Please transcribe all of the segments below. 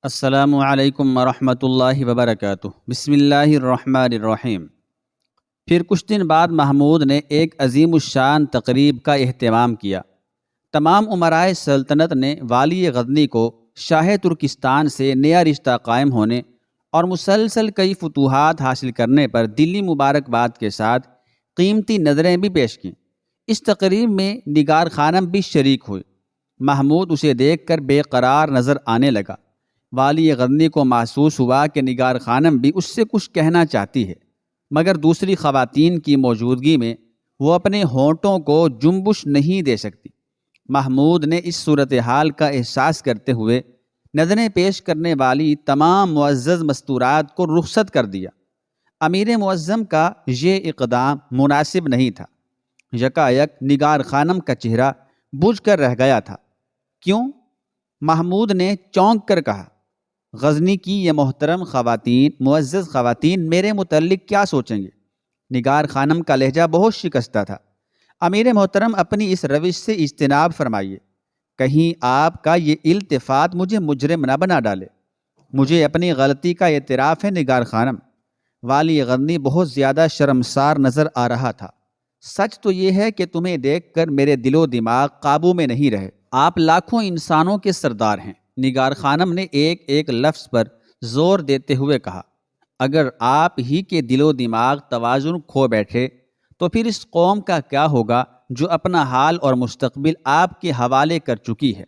السلام علیکم ورحمۃ اللہ وبرکاتہ۔ بسم اللہ الرحمن الرحیم۔ پھر کچھ دن بعد محمود نے ایک عظیم الشان تقریب کا اہتمام کیا۔ تمام امرائے سلطنت نے والی غزنی کو شاہ ترکستان سے نیا رشتہ قائم ہونے اور مسلسل کئی فتوحات حاصل کرنے پر دلی مبارکباد کے ساتھ قیمتی نظریں بھی پیش کیں۔ اس تقریب میں نگار خانم بھی شریک ہوئے۔ محمود اسے دیکھ کر بے قرار نظر آنے لگا۔ والی غزنی کو محسوس ہوا کہ نگار خانم بھی اس سے کچھ کہنا چاہتی ہے، مگر دوسری خواتین کی موجودگی میں وہ اپنے ہونٹوں کو جنبش نہیں دے سکتی۔ محمود نے اس صورتحال کا احساس کرتے ہوئے نظریں پیش کرنے والی تمام معزز مستورات کو رخصت کر دیا۔ امیر معظم کا یہ اقدام مناسب نہیں تھا۔ یکایک نگار خانم کا چہرہ بجھ کر رہ گیا تھا۔ کیوں؟ محمود نے چونک کر کہا۔ غزنی کی یہ محترم خواتین، معزز خواتین میرے متعلق کیا سوچیں گے؟ نگار خانم کا لہجہ بہت شکستہ تھا۔ امیر محترم اپنی اس روش سے اجتناب فرمائیے، کہیں آپ کا یہ التفات مجھے مجرم نہ بنا ڈالے۔ مجھے اپنی غلطی کا اعتراف ہے نگار خانم۔ والی غزنی بہت زیادہ شرمسار نظر آ رہا تھا۔ سچ تو یہ ہے کہ تمہیں دیکھ کر میرے دل و دماغ قابو میں نہیں رہے۔ آپ لاکھوں انسانوں کے سردار ہیں۔ نگار خانم نے ایک ایک لفظ پر زور دیتے ہوئے کہا۔ اگر آپ ہی کے دل و دماغ توازن کھو بیٹھے تو پھر اس قوم کا کیا ہوگا جو اپنا حال اور مستقبل آپ کے حوالے کر چکی ہے؟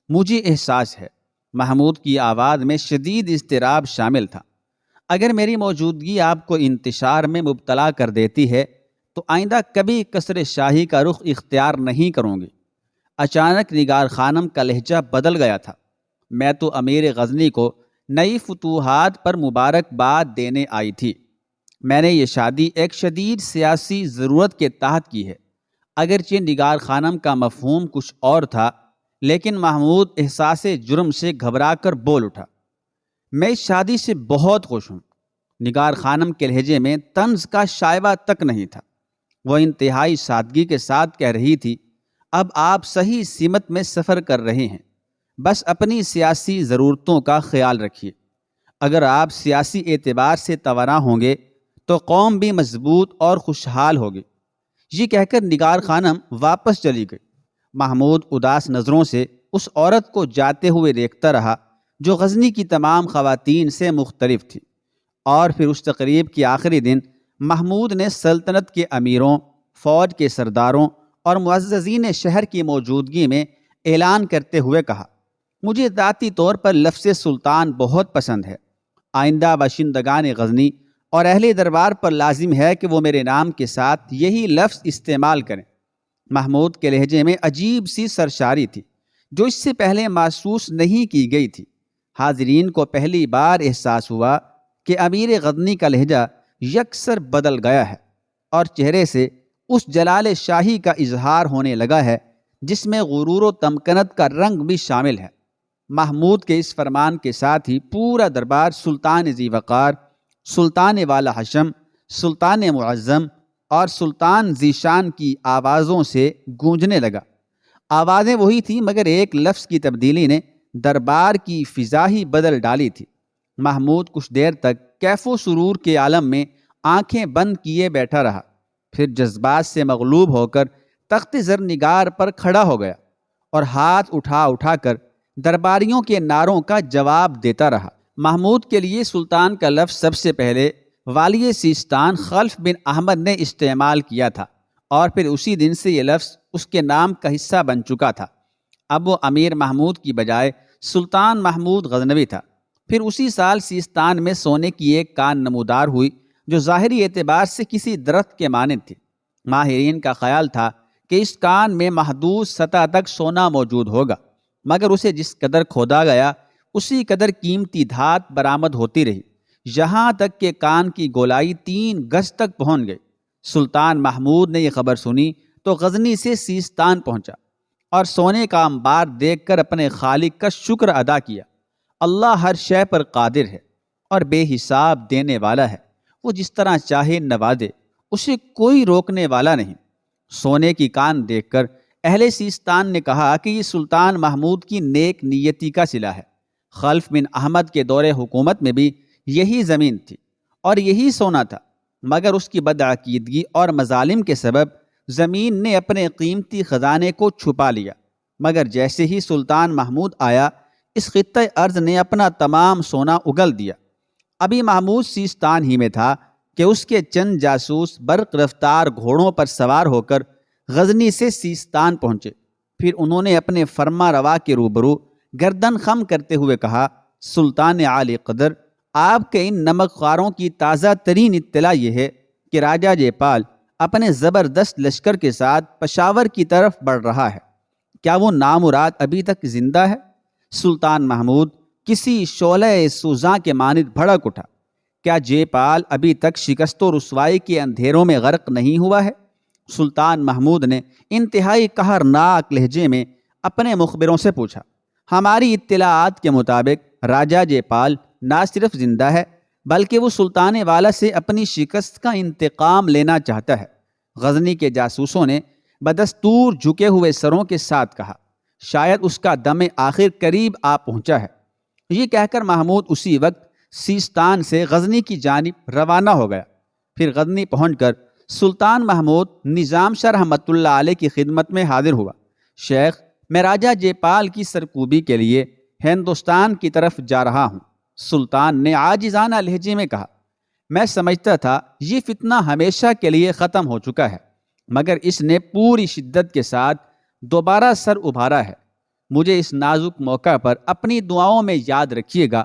مجھے احساس ہے۔ محمود کی آواز میں شدید اضطراب شامل تھا۔ اگر میری موجودگی آپ کو انتشار میں مبتلا کر دیتی ہے تو آئندہ کبھی قصر شاہی کا رخ اختیار نہیں کروں گی۔ اچانک نگار خانم کا لہجہ بدل گیا تھا۔ میں تو امیر غزنی کو نئی فتوحات پر مبارکباد دینے آئی تھی۔ میں نے یہ شادی ایک شدید سیاسی ضرورت کے تحت کی ہے۔ اگرچہ نگار خانم کا مفہوم کچھ اور تھا، لیکن محمود احساس جرم سے گھبرا کر بول اٹھا۔ میں اس شادی سے بہت خوش ہوں۔ نگار خانم کے لہجے میں طنز کا شائبہ تک نہیں تھا۔ وہ انتہائی سادگی کے ساتھ کہہ رہی تھی، اب آپ صحیح سمت میں سفر کر رہے ہیں، بس اپنی سیاسی ضرورتوں کا خیال رکھیے۔ اگر آپ سیاسی اعتبار سے توانا ہوں گے تو قوم بھی مضبوط اور خوشحال ہوگی۔ یہ کہہ کر نگار خانم واپس چلی گئی۔ محمود اداس نظروں سے اس عورت کو جاتے ہوئے دیکھتا رہا جو غزنی کی تمام خواتین سے مختلف تھی۔ اور پھر اس تقریب کے آخری دن محمود نے سلطنت کے امیروں، فوج کے سرداروں اور معززین شہر کی موجودگی میں اعلان کرتے ہوئے کہا، مجھے ذاتی طور پر لفظ سلطان بہت پسند ہے۔ آئندہ باشندگان غزنی اور اہل دربار پر لازم ہے کہ وہ میرے نام کے ساتھ یہی لفظ استعمال کریں۔ محمود کے لہجے میں عجیب سی سرشاری تھی جو اس سے پہلے محسوس نہیں کی گئی تھی۔ حاضرین کو پہلی بار احساس ہوا کہ امیر غزنی کا لہجہ یکسر بدل گیا ہے اور چہرے سے اس جلال شاہی کا اظہار ہونے لگا ہے جس میں غرور و تمکنت کا رنگ بھی شامل ہے۔ محمود کے اس فرمان کے ساتھ ہی پورا دربار سلطان ذی وقار، سلطان والا حشم، سلطان معظم اور سلطان ذی شان کی آوازوں سے گونجنے لگا۔ آوازیں وہی تھیں مگر ایک لفظ کی تبدیلی نے دربار کی فضا ہی بدل ڈالی تھی۔ محمود کچھ دیر تک کیف و سرور کے عالم میں آنکھیں بند کیے بیٹھا رہا، پھر جذبات سے مغلوب ہو کر تخت زر نگار پر کھڑا ہو گیا اور ہاتھ اٹھا اٹھا کر درباریوں کے نعروں کا جواب دیتا رہا۔ محمود کے لیے سلطان کا لفظ سب سے پہلے والی سیستان خلف بن احمد نے استعمال کیا تھا اور پھر اسی دن سے یہ لفظ اس کے نام کا حصہ بن چکا تھا۔ اب وہ امیر محمود کی بجائے سلطان محمود غزنوی تھا۔ پھر اسی سال سیستان میں سونے کی ایک کان نمودار ہوئی جو ظاہری اعتبار سے کسی درخت کے مانند تھی۔ ماہرین کا خیال تھا کہ اس کان میں محدود سطح تک سونا موجود ہوگا، مگر اسے جس قدر کھودا گیا اسی قدر قیمتی دھات برآمد ہوتی رہی، یہاں تک کہ کان کی گولائی 3 گز تک پہنچ گئی۔ سلطان محمود نے یہ خبر سنی تو غزنی سے سیستان پہنچا اور سونے کا انبار دیکھ کر اپنے خالق کا شکر ادا کیا۔ اللہ ہر شے پر قادر ہے اور بے حساب دینے والا ہے۔ وہ جس طرح چاہے نوازے، اسے کوئی روکنے والا نہیں۔ سونے کی کان دیکھ کر اہل سیستان نے کہا کہ یہ سلطان محمود کی نیک نیتی کا صلہ ہے۔ خلف بن احمد کے دور حکومت میں بھی یہی زمین تھی اور یہی سونا تھا، مگر اس کی بدعقیدگی اور مظالم کے سبب زمین نے اپنے قیمتی خزانے کو چھپا لیا۔ مگر جیسے ہی سلطان محمود آیا، اس خطۂ ارض نے اپنا تمام سونا اگل دیا۔ ابھی محمود سیستان ہی میں تھا کہ اس کے چند جاسوس برق رفتار گھوڑوں پر سوار ہو کر غزنی سے سیستان پہنچے۔ پھر انہوں نے اپنے فرما روا کے روبرو گردن خم کرتے ہوئے کہا، سلطان عالی قدر، آپ کے ان نمک خواروں کی تازہ ترین اطلاع یہ ہے کہ راجہ جے پال اپنے زبردست لشکر کے ساتھ پشاور کی طرف بڑھ رہا ہے۔ کیا وہ نامراد ابھی تک زندہ ہے؟ سلطان محمود کسی شعلہ سوزاں کے مانند بھڑک اٹھا۔ کیا جے پال ابھی تک شکست و رسوائی کے اندھیروں میں غرق نہیں ہوا ہے؟ سلطان محمود نے انتہائی قہرناک لہجے میں اپنے مخبروں سے پوچھا۔ ہماری اطلاعات کے مطابق راجہ جے پال نہ صرف زندہ ہے بلکہ وہ سلطان والا سے اپنی شکست کا انتقام لینا چاہتا ہے۔ غزنی کے جاسوسوں نے بدستور جھکے ہوئے سروں کے ساتھ کہا، شاید اس کا دم آخر قریب آ پہنچا ہے۔ یہ کہہ کر محمود اسی وقت سیستان سے غزنی کی جانب روانہ ہو گیا۔ پھر غزنی پہنچ کر سلطان محمود نظام شاہ رحمۃ اللہ علیہ کی خدمت میں حاضر ہوا۔ شیخ، میں راجہ جے پال کی سرکوبی کے لیے ہندوستان کی طرف جا رہا ہوں۔ سلطان نے عاجزانہ لہجے میں کہا، میں سمجھتا تھا یہ فتنہ ہمیشہ کے لیے ختم ہو چکا ہے، مگر اس نے پوری شدت کے ساتھ دوبارہ سر ابھارا ہے۔ مجھے اس نازک موقع پر اپنی دعاؤں میں یاد رکھیے گا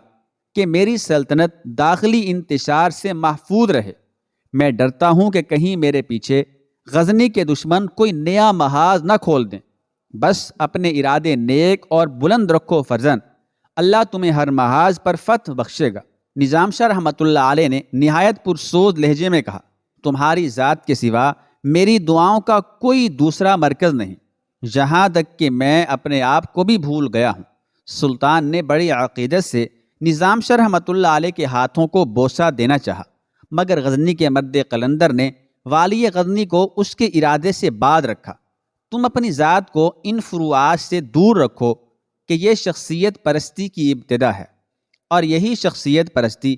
کہ میری سلطنت داخلی انتشار سے محفوظ رہے۔ میں ڈرتا ہوں کہ کہیں میرے پیچھے غزنی کے دشمن کوئی نیا محاذ نہ کھول دیں۔ بس اپنے ارادے نیک اور بلند رکھو فرزند، اللہ تمہیں ہر محاذ پر فتح بخشے گا۔ نظام شاہ رحمۃ اللہ علیہ نے نہایت پرسوز لہجے میں کہا، تمہاری ذات کے سوا میری دعاؤں کا کوئی دوسرا مرکز نہیں، جہاں تک کہ میں اپنے آپ کو بھی بھول گیا ہوں۔ سلطان نے بڑی عقیدت سے نظام شاہ رحمۃ اللہ علیہ کے ہاتھوں کو بوسہ دینا چاہا، مگر غزنی کے مرد قلندر نے والی غزنی کو اس کے ارادے سے باز رکھا۔ تم اپنی ذات کو ان فروعات سے دور رکھو کہ یہ شخصیت پرستی کی ابتدا ہے، اور یہی شخصیت پرستی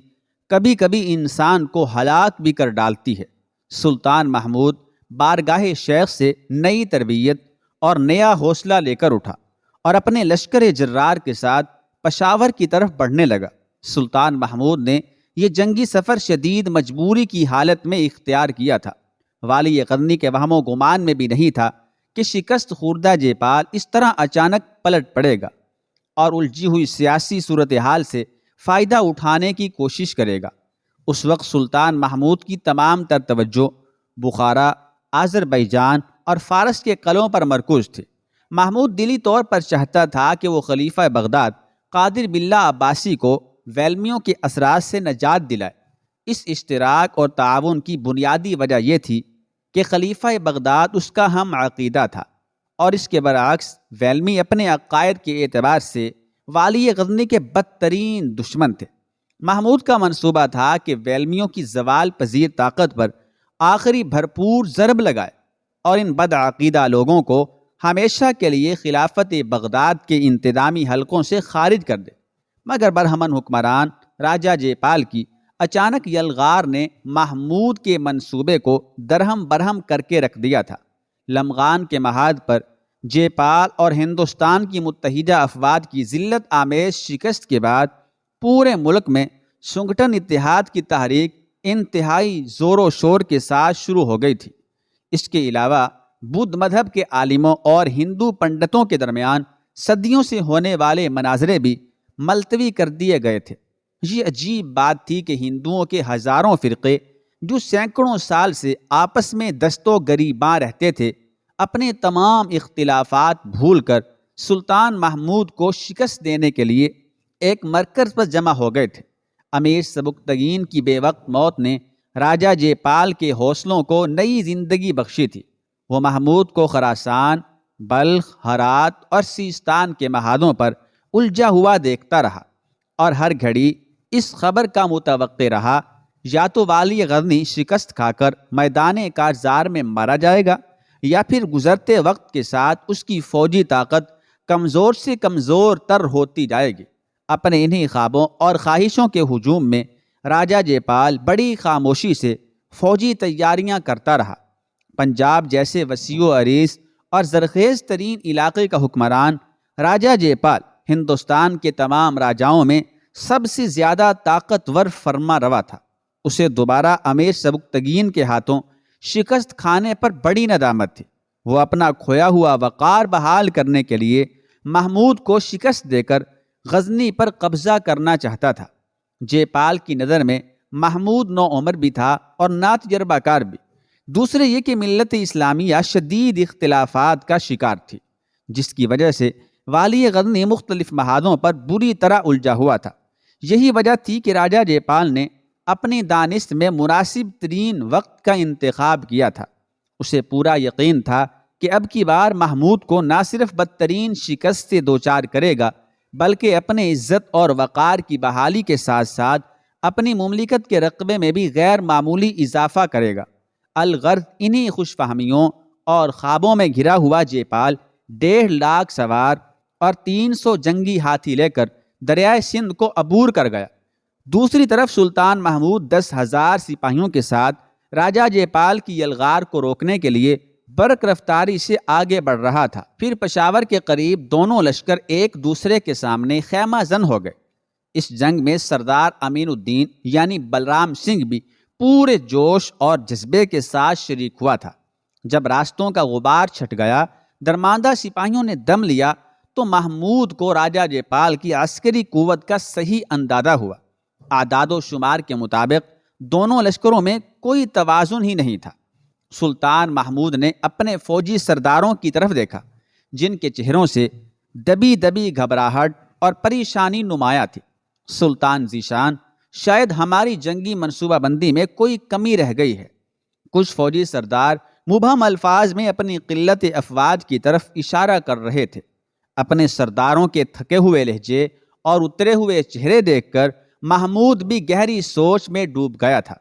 کبھی کبھی انسان کو ہلاک بھی کر ڈالتی ہے۔ سلطان محمود بارگاہ شیخ سے نئی تربیت اور نیا حوصلہ لے کر اٹھا اور اپنے لشکر جرار کے ساتھ پشاور کی طرف بڑھنے لگا۔ سلطان محمود نے یہ جنگی سفر شدید مجبوری کی حالت میں اختیار کیا تھا۔ والی غزنی کے وہم و گمان میں بھی نہیں تھا کہ شکست خوردہ جے پال اس طرح اچانک پلٹ پڑے گا اور الجھی ہوئی سیاسی صورتحال سے فائدہ اٹھانے کی کوشش کرے گا۔ اس وقت سلطان محمود کی تمام تر توجہ بخارا، آذربائیجان اور فارس کے قلعوں پر مرکوز تھی۔ محمود دلی طور پر چاہتا تھا کہ وہ خلیفہ بغداد قادر باللہ عباسی کو ویلمیوں کے اثرات سے نجات دلائے۔ اس اشتراک اور تعاون کی بنیادی وجہ یہ تھی کہ خلیفہ بغداد اس کا ہم عقیدہ تھا، اور اس کے برعکس ویلمی اپنے عقائد کے اعتبار سے والی غزنی کے بدترین دشمن تھے۔ محمود کا منصوبہ تھا کہ ویلمیوں کی زوال پذیر طاقت پر آخری بھرپور ضرب لگائے اور ان بدعقیدہ لوگوں کو ہمیشہ کے لیے خلافت بغداد کے انتظامی حلقوں سے خارج کر دے۔ مگر برہمن حکمران راجہ جے پال کی اچانک یلغار نے محمود کے منصوبے کو درہم برہم کر کے رکھ دیا تھا۔ لمغان کے محاذ پر جے پال اور ہندوستان کی متحدہ افواج کی ذلت آمیز شکست کے بعد پورے ملک میں سنگٹن اتحاد کی تحریک انتہائی زور و شور کے ساتھ شروع ہو گئی تھی۔ اس کے علاوہ بدھ مذہب کے عالموں اور ہندو پنڈتوں کے درمیان صدیوں سے ہونے والے مناظرے بھی ملتوی کر دیے گئے تھے۔ یہ عجیب بات تھی کہ ہندوؤں کے ہزاروں فرقے جو سینکڑوں سال سے آپس میں دست و گریباں رہتے تھے، اپنے تمام اختلافات بھول کر سلطان محمود کو شکست دینے کے لیے ایک مرکز پر جمع ہو گئے تھے۔ امیر سبکتگین کی بے وقت موت نے راجہ جے پال کے حوصلوں کو نئی زندگی بخشی تھی۔ وہ محمود کو خراسان، بلخ، ہرات اور سیستان کے محاذوں پر الجھا ہوا دیکھتا رہا، اور ہر گھڑی اس خبر کا متوقع رہا یا تو والی غزنی شکست کھا کر میدان کارزار میں مارا جائے گا، یا پھر گزرتے وقت کے ساتھ اس کی فوجی طاقت کمزور سے کمزور تر ہوتی جائے گی۔ اپنے انہی خوابوں اور خواہشوں کے ہجوم میں راجہ جے پال بڑی خاموشی سے فوجی تیاریاں کرتا رہا۔ پنجاب جیسے وسیع و عریض اور زرخیز ترین علاقے کا حکمران راجہ جے پال ہندوستان کے تمام راجاؤں میں سب سے زیادہ طاقتور فرما روا تھا۔ اسے دوبارہ امیر سبکتگین کے ہاتھوں شکست کھانے پر بڑی ندامت تھی۔ وہ اپنا کھویا ہوا وقار بحال کرنے کے لیے محمود کو شکست دے کر غزنی پر قبضہ کرنا چاہتا تھا۔ جے پال کی نظر میں محمود نوعمر بھی تھا اور ناتجربہ کار بھی۔ دوسرے یہ کہ ملت اسلامیہ شدید اختلافات کا شکار تھی، جس کی وجہ سے والی غزنی مختلف محاذوں پر بری طرح الجھا ہوا تھا۔ یہی وجہ تھی کہ راجہ جے پال نے اپنی دانست میں مناسب ترین وقت کا انتخاب کیا تھا۔ اسے پورا یقین تھا کہ اب کی بار محمود کو نہ صرف بدترین شکست سے دوچار کرے گا بلکہ اپنے عزت اور وقار کی بحالی کے ساتھ ساتھ اپنی مملکت کے رقبے میں بھی غیر معمولی اضافہ کرے گا۔ الغرض انہی خوش فہمیوں اور خوابوں میں گھرا ہوا جے پال 1.5 لاکھ سوار اور 300 جنگی ہاتھی لے کر دریائے سندھ کو عبور کر گیا۔ دوسری طرف سلطان محمود 10,000 سپاہیوں کے ساتھ راجہ جے پال کی یلغار کو روکنے کے لیے برق رفتاری سے آگے بڑھ رہا تھا۔ پھر پشاور کے قریب دونوں لشکر ایک دوسرے کے سامنے خیمہ زن ہو گئے۔ اس جنگ میں سردار امین الدین یعنی بلرام سنگھ بھی پورے جوش اور جذبے کے ساتھ شریک ہوا تھا۔ جب راستوں کا غبار چھٹ گیا، درماندہ سپاہیوں نے دم لیا تو محمود کو راجہ جے پال کی عسکری قوت کا صحیح اندازہ ہوا۔ اعداد و شمار کے مطابق دونوں لشکروں میں کوئی توازن ہی نہیں تھا۔ سلطان محمود نے اپنے فوجی سرداروں کی طرف دیکھا، جن کے چہروں سے دبی دبی گھبراہٹ اور پریشانی نمایاں تھی۔ سلطان ذیشان، شاید ہماری جنگی منصوبہ بندی میں کوئی کمی رہ گئی ہے۔ کچھ فوجی سردار مبہم الفاظ میں اپنی قلت افواج کی طرف اشارہ کر رہے تھے۔ اپنے سرداروں کے تھکے ہوئے لہجے اور اترے ہوئے چہرے دیکھ کر محمود بھی گہری سوچ میں ڈوب گیا تھا۔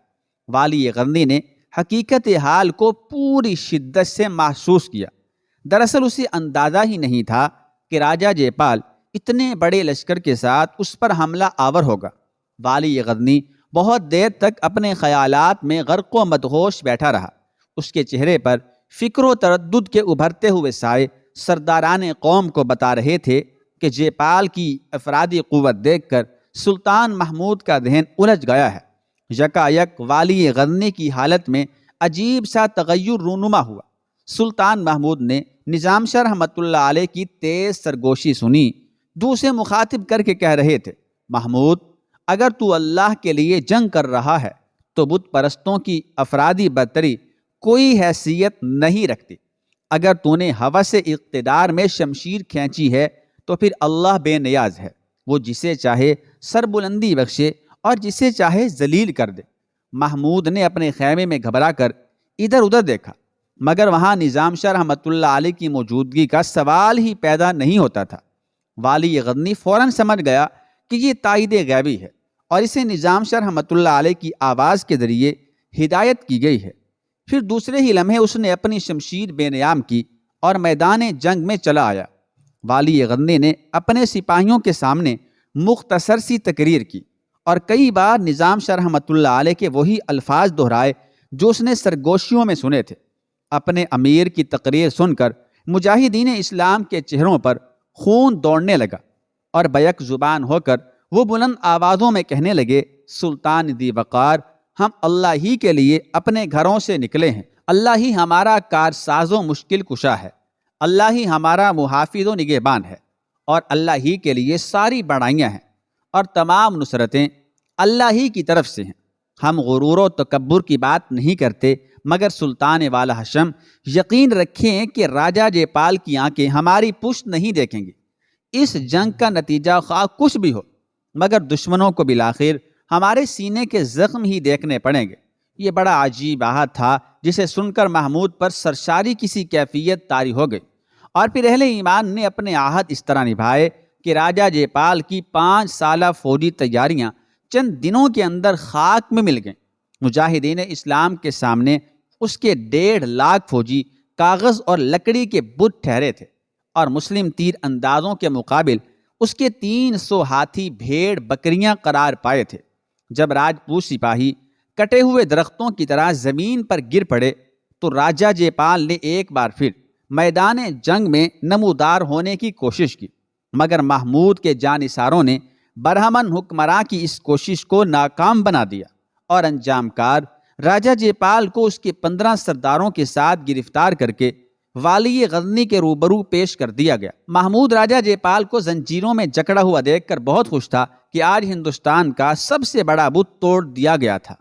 والی غزنی نے حقیقت حال کو پوری شدت سے محسوس کیا۔ دراصل اسے اندازہ ہی نہیں تھا کہ راجہ جے پال اتنے بڑے لشکر کے ساتھ اس پر حملہ آور ہوگا۔ والی غزنی بہت دیر تک اپنے خیالات میں غرق و مدہوش بیٹھا رہا۔ اس کے چہرے پر فکر و تردد کے ابھرتے ہوئے سائے سرداران قوم کو بتا رہے تھے کہ جے پال کی افرادی قوت دیکھ کر سلطان محمود کا ذہن الجھ گیا ہے۔ یکایک والی غزنی کی حالت میں عجیب سا تغیر رونما ہوا۔ سلطان محمود نے نظام شاہ رحمۃ اللہ علیہ کی تیز سرگوشی سنی۔ دوسرے مخاطب کر کے کہہ رہے تھے، محمود، اگر تو اللہ کے لیے جنگ کر رہا ہے تو بت پرستوں کی افرادی برتری کوئی حیثیت نہیں رکھتی۔ اگر تو نے ہوس اقتدار میں شمشیر کھینچی ہے تو پھر اللہ بے نیاز ہے، وہ جسے چاہے سر بلندی بخشے اور جسے چاہے ذلیل کر دے۔ محمود نے اپنے خیمے میں گھبرا کر ادھر ادھر دیکھا، مگر وہاں نظام شاہ رحمۃ اللہ علیہ کی موجودگی کا سوال ہی پیدا نہیں ہوتا تھا۔ والی غزنی فوراً سمجھ گیا کہ یہ تائید غیبی ہے اور اسے نظام شاہ رحمۃ اللہ علیہ کی آواز کے ذریعے ہدایت کی گئی ہے۔ پھر دوسرے ہی لمحے اس نے اپنی شمشیر بے نیام کی اور میدان جنگ میں چلا آیا۔ والی غزنی نے اپنے سپاہیوں کے سامنے مختصر سی تقریر کی اور کئی بار نظام شاہ رحمۃ اللہ علیہ کے وہی الفاظ دہرائے جو اس نے سرگوشیوں میں سنے تھے۔ اپنے امیر کی تقریر سن کر مجاہدین اسلام کے چہروں پر خون دوڑنے لگا اور بیک زبان ہو کر وہ بلند آوازوں میں کہنے لگے، سلطان ذی وقار، ہم اللہ ہی کے لیے اپنے گھروں سے نکلے ہیں۔ اللہ ہی ہمارا کارساز و مشکل کشا ہے، اللہ ہی ہمارا محافظ و نگہبان ہے، اور اللہ ہی کے لیے ساری بڑائیاں ہیں اور تمام نصرتیں اللہ ہی کی طرف سے ہیں۔ ہم غرور و تکبر کی بات نہیں کرتے، مگر سلطان والا حشم، یقین رکھیں کہ راجہ جے پال کی آنکھیں ہماری پشت نہیں دیکھیں گی۔ اس جنگ کا نتیجہ خواہ کچھ بھی ہو، مگر دشمنوں کو بالآخر ہمارے سینے کے زخم ہی دیکھنے پڑیں گے۔ یہ بڑا عجیب عہد تھا جسے سن کر محمود پر سرشاری کسی کیفیت طاری ہو گئی، اور پھر اہل ایمان نے اپنے عہد اس طرح نبھائے کہ راجہ جے پال کی 5 سالہ فوجی تیاریاں چند دنوں کے اندر خاک میں مل گئیں۔ مجاہدین اسلام کے سامنے اس کے 1.5 لاکھ فوجی کاغذ اور لکڑی کے بت ٹھہرے تھے، اور مسلم تیر اندازوں کے مقابل اس کے 300 ہاتھی بھیڑ بکریاں قرار پائے تھے۔ جب راجپوت سپاہی کٹے ہوئے درختوں کی طرح زمین پر گر پڑے تو راجہ جے پال نے ایک بار پھر میدان جنگ میں نمودار ہونے کی کوشش کی، مگر محمود کے جانثاروں نے برہمن حکمراں کی اس کوشش کو ناکام بنا دیا اور انجام کار راجہ جے پال کو اس کے 15 سرداروں کے ساتھ گرفتار کر کے والی غزنی کے روبرو پیش کر دیا گیا۔ محمود راجہ جے پال کو زنجیروں میں جکڑا ہوا دیکھ کر بہت خوش تھا کہ آج ہندوستان کا سب سے بڑا بت توڑ دیا گیا تھا۔